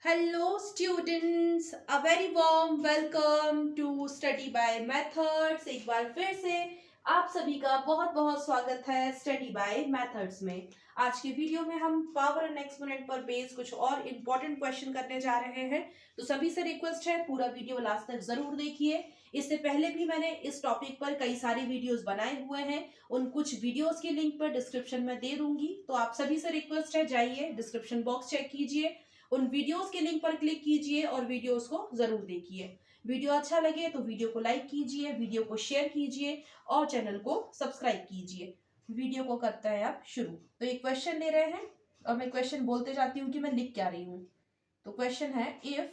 Hello students, a very warm welcome to Study by Methods। एक बार फिर से आप सभी का बहुत बहुत स्वागत है स्टडी बाय मेथड्स में। आज के वीडियो में हम पावर एंड एक्सपोनेंट पर बेस्ड कुछ और इम्पोर्टेंट क्वेश्चन करने जा रहे हैं। तो सभी से रिक्वेस्ट है पूरा वीडियो लास्ट तक जरूर देखिए। इससे पहले भी मैंने इस टॉपिक पर कई सारे वीडियोस बनाए हुए हैं, उन कुछ वीडियोस की लिंक पर डिस्क्रिप्शन में दे दूंगी। तो आप सभी से रिक्वेस्ट है जाइए डिस्क्रिप्शन बॉक्स चेक कीजिए, उन वीडियोस के लिंक पर क्लिक कीजिए और वीडियोस को जरूर देखिए। वीडियो अच्छा लगे तो वीडियो को लाइक कीजिए, वीडियो को शेयर कीजिए और चैनल को सब्सक्राइब कीजिए। वीडियो को करते हैं अब शुरू। तो एक क्वेश्चन ले रहे हैं और मैं क्वेश्चन बोलते जाती हूँ कि मैं लिख क्या रही हूँ। तो क्वेश्चन है, if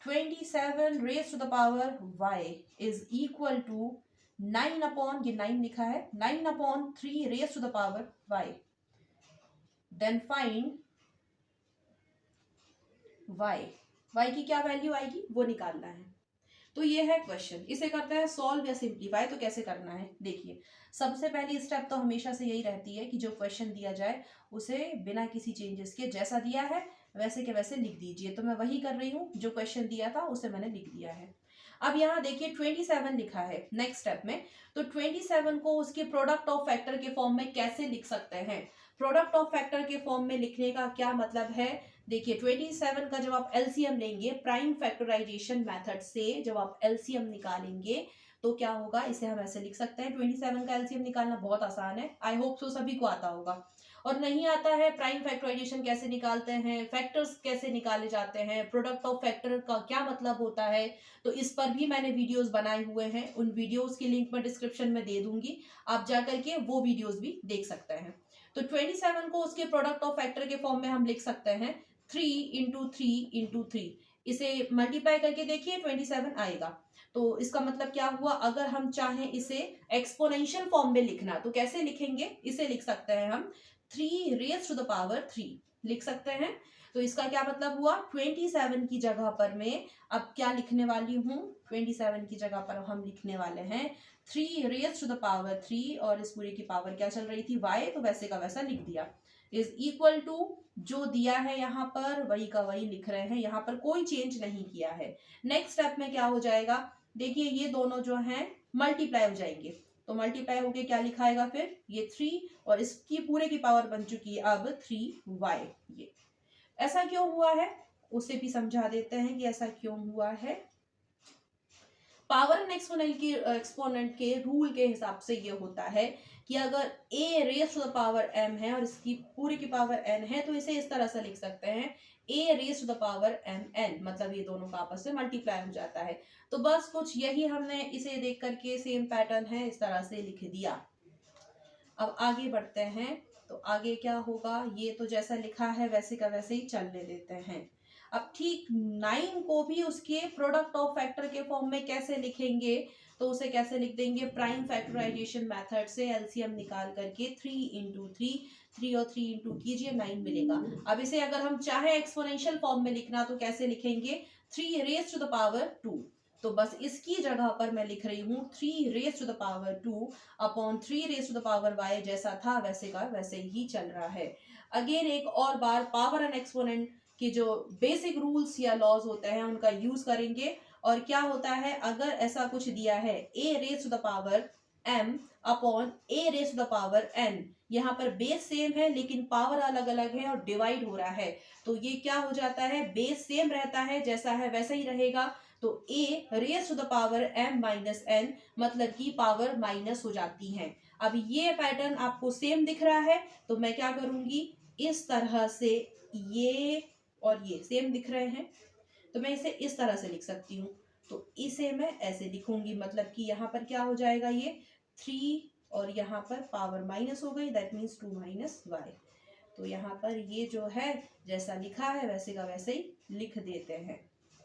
27 raise to the power y is equal to 9 upon, ये 9 लिखा है, 9 upon 3 raise to the power y, then find y की क्या वैल्यू आएगी वो निकालना है। तो ये है क्वेश्चन, इसे करते हैं सॉल्व या सिंप्लीफाई। तो कैसे करना है देखिए, सबसे पहली स्टेप तो हमेशा से यही रहती है कि जो क्वेश्चन दिया जाए उसे बिना किसी चेंजेस के जैसा दिया है वैसे के वैसे लिख दीजिए। तो मैं वही कर रही हूँ, जो क्वेश्चन दिया था उसे मैंने लिख दिया है। अब यहाँ देखिए 27 लिखा है नेक्स्ट स्टेप में। तो 27 को उसके प्रोडक्ट ऑफ फैक्टर के फॉर्म में कैसे लिख सकते हैं। प्रोडक्ट ऑफ फैक्टर के फॉर्म में लिखने का क्या मतलब है, देखिए 27 का जब आप एलसीएम लेंगे प्राइम फैक्टराइजेशन मेथड से, जब आप एलसीएम निकालेंगे तो क्या होगा, इसे हम ऐसे लिख सकते हैं। 27 का एलसीएम निकालना बहुत आसान है, आई होप सो सभी को आता होगा। और नहीं आता है प्राइम फैक्टराइजेशन कैसे निकालते हैं, फैक्टर्स कैसे निकाले जाते हैं, प्रोडक्ट ऑफ फैक्टर का क्या मतलब होता है, तो इस पर भी मैंने वीडियोस बनाए हुए हैं। उन वीडियोस की लिंक मैं डिस्क्रिप्शन में दे दूंगी, आप जाकर के वो वीडियोस भी देख सकते हैं। तो 27 को उसके प्रोडक्ट ऑफ फैक्टर के फॉर्म में हम लिख सकते हैं 3 × 3 × 3। इसे मल्टीप्लाई करके देखिए 27 आएगा। तो इसका मतलब क्या हुआ, अगर हम चाहें इसे एक्सपोनेंशियल फॉर्म में लिखना तो कैसे लिखेंगे, इसे लिख सकते हैं हम 3 raised to the power 3 लिख सकते हैं। तो इसका क्या मतलब हुआ, 27 की जगह पर मैं अब क्या लिखने वाली हूँ, 27 की जगह पर हम लिखने वाले हैं 3 raised to the power 3, और इस पूरे की पावर क्या चल रही थी y, तो वैसे का वैसा लिख दिया, इज इक्वल टू जो दिया है यहाँ पर वही का वही लिख रहे हैं, यहाँ पर कोई चेंज नहीं किया है। नेक्स्ट स्टेप में क्या हो जाएगा, देखिए ये दोनों जो हैं मल्टीप्लाई हो जाएंगे। तो मल्टीप्लाई होके क्या लिखाएगा फिर, ये 3 और इसकी पूरे की पावर बन चुकी है अब 3y। ये ऐसा क्यों हुआ है उसे भी समझा देते हैं कि ऐसा क्यों हुआ है। पावर एंड एक्सपोनेंट के रूल के हिसाब से ये होता है कि अगर a raise to the power m है और इसकी पूरी की पावर n है तो इसे इस तरह से लिख सकते हैं a raise to the power mn, मतलब ये दोनों का आपस में मल्टीप्लाई हो जाता है। तो बस कुछ यही हमने इसे देख करके सेम पैटर्न है इस तरह से लिख दिया। अब आगे बढ़ते हैं, तो आगे क्या होगा, ये तो जैसा लिखा है वैसे का वैसे ही चलने देते हैं। अब ठीक 9 को भी उसके प्रोडक्ट ऑफ फैक्टर के फॉर्म में कैसे लिखेंगे, तो उसे कैसे लिख देंगे, प्राइम फैक्टराइजेशन मेथड से एलसीएम निकाल करके 3 और 3 इंटू कीजिए 9 मिलेगा। अब इसे अगर हम चाहे एक्सपोनेंशियल फॉर्म में लिखना तो कैसे लिखेंगे, 3 raised to the power 2। तो बस इसकी जगह पर मैं लिख रही हूँ 3 raised to the power 2 upon 3 raised to the power y, जैसा था वैसे का वैसे ही चल रहा है। अगेन एक और बार पावर एंड एक्सपोनेंट की जो बेसिक रूल्स या लॉज होते हैं उनका यूज करेंगे। और क्या होता है, अगर ऐसा कुछ दिया है a raise to the power m upon a raise to the power n, यहाँ पर बेस सेम है लेकिन पावर अलग अलग है और डिवाइड हो रहा है, तो ये क्या हो जाता है, बेस सेम रहता है जैसा है वैसा ही रहेगा। तो a raise to the power m minus n, मतलब की पावर माइनस हो जाती है। अब ये पैटर्न आपको सेम दिख रहा है तो मैं क्या करूंगी, इस तरह से, ये और ये सेम दिख रहे हैं तो मैं इसे इस तरह से लिख सकती हूँ। तो इसे मैं ऐसे लिखूंगी, मतलब कि यहाँ पर क्या हो जाएगा, ये 3 और यहाँ पर पावर माइनस हो गई, दैट मीन्स 2 माइनस y। तो यहाँ पर ये जो है जैसा लिखा है वैसे का वैसे ही लिख देते हैं,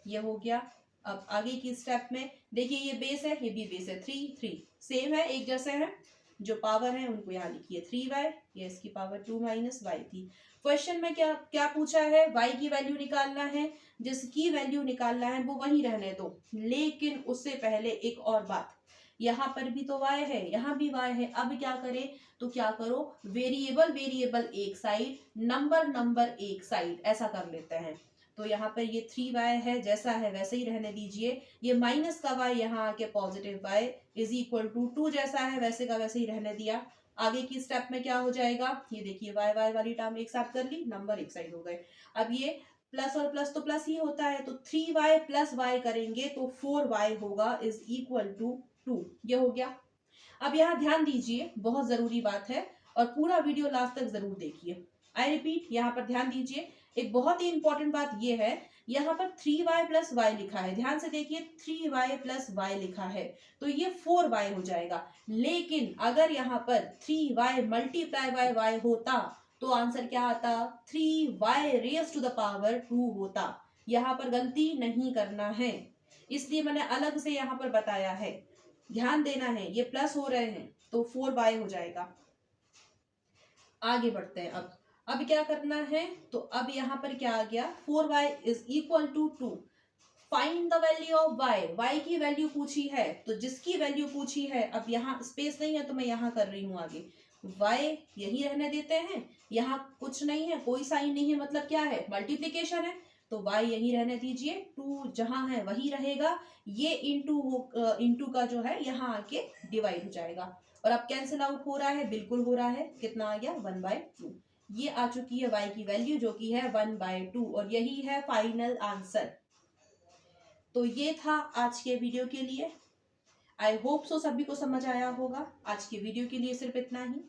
ये हो गया। अब आगे की स्टेप में देखिए, ये बेस है ये भी बेस है, 3 सेम है एक जैसे है, जो पावर है उनको यहाँ लिखिए 3y, ये इसकी पावर 2 माइनस y थी। क्वेश्चन में क्या क्या पूछा है, y की वैल्यू निकालना है, जिसकी वैल्यू निकालना है वो वही रहने दो, लेकिन उससे पहले एक और बात, यहाँ पर भी तो y है यहाँ भी y है। अब क्या करें, तो क्या करो, वेरिएबल वेरिएबल एक साइड, नंबर नंबर एक साइड, ऐसा कर लेते हैं। तो यहाँ पर ये 3y है, जैसा है वैसे ही रहने दीजिए। ये माइनस का y यहाँ आके positive y is equal to 2 जैसा है वैसे का वैसे ही रहने दिया। आगे की स्टेप में क्या हो जाएगा, ये देखिए y y वाली टर्म एक साथ कर ली, नंबर एक साइड हो गए। अब ये प्लस और प्लस तो प्लस ही होता है, तो 3y प्लस y करेंगे तो 4y होगा इज इक्वल टू 2। ये हो गया। अब यहाँ ध्यान दीजिए, बहुत जरूरी बात है और पूरा वीडियो लास्ट तक जरूर देखिए। आई रिपीट, यहाँ पर ध्यान दीजिए, एक बहुत ही इंपॉर्टेंट बात ये है, यहाँ पर 3y प्लस वाई लिखा है, ध्यान से देखिए 3y प्लस वाई लिखा है, तो ये 4y हो जाएगा। लेकिन अगर यहाँ पर 3y मल्टीप्लाई बाय y होता तो आंसर क्या आता, 3y raise to the power 2 होता। यहाँ पर गलती नहीं करना है, इसलिए मैंने अलग से यहाँ पर बताया है, ध्यान देना है। ये प्लस हो रहे हैं तो 4y हो जाएगा। आगे बढ़ते हैं। अब क्या करना है, तो अब यहाँ पर क्या आ गया, 4y is equal to 2। Find the value of y, y की वैल्यू पूछी है, तो जिसकी वैल्यू पूछी है, अब यहाँ स्पेस नहीं है तो मैं यहाँ कर रही हूँ आगे, y यही रहने देते हैं, यहाँ कुछ नहीं है, कोई साइन नहीं है, मतलब क्या है, मल्टीप्लीकेशन है, तो y यही रहने दीजिए, 2 जहां है वही रहेगा, ये इंटू का जो है यहाँ आके डिवाइड हो जाएगा। और अब कैंसिल आउट हो रहा है, बिल्कुल हो रहा है, कितना आ गया 1/2। ये आ चुकी है y की वैल्यू जो कि है 1/2 और यही है फाइनल आंसर। तो ये था आज के वीडियो के लिए। आई होप सो सभी को समझ आया होगा। आज के वीडियो के लिए सिर्फ इतना ही।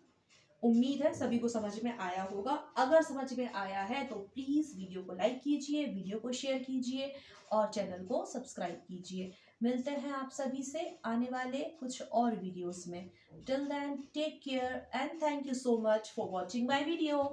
उम्मीद है सभी को समझ में आया होगा। अगर समझ में आया है तो प्लीज वीडियो को लाइक कीजिए, वीडियो को शेयर कीजिए और चैनल को सब्सक्राइब कीजिए। मिलते हैं आप सभी से आने वाले कुछ और वीडियोस में। Till then take care and thank you so much for watching my video.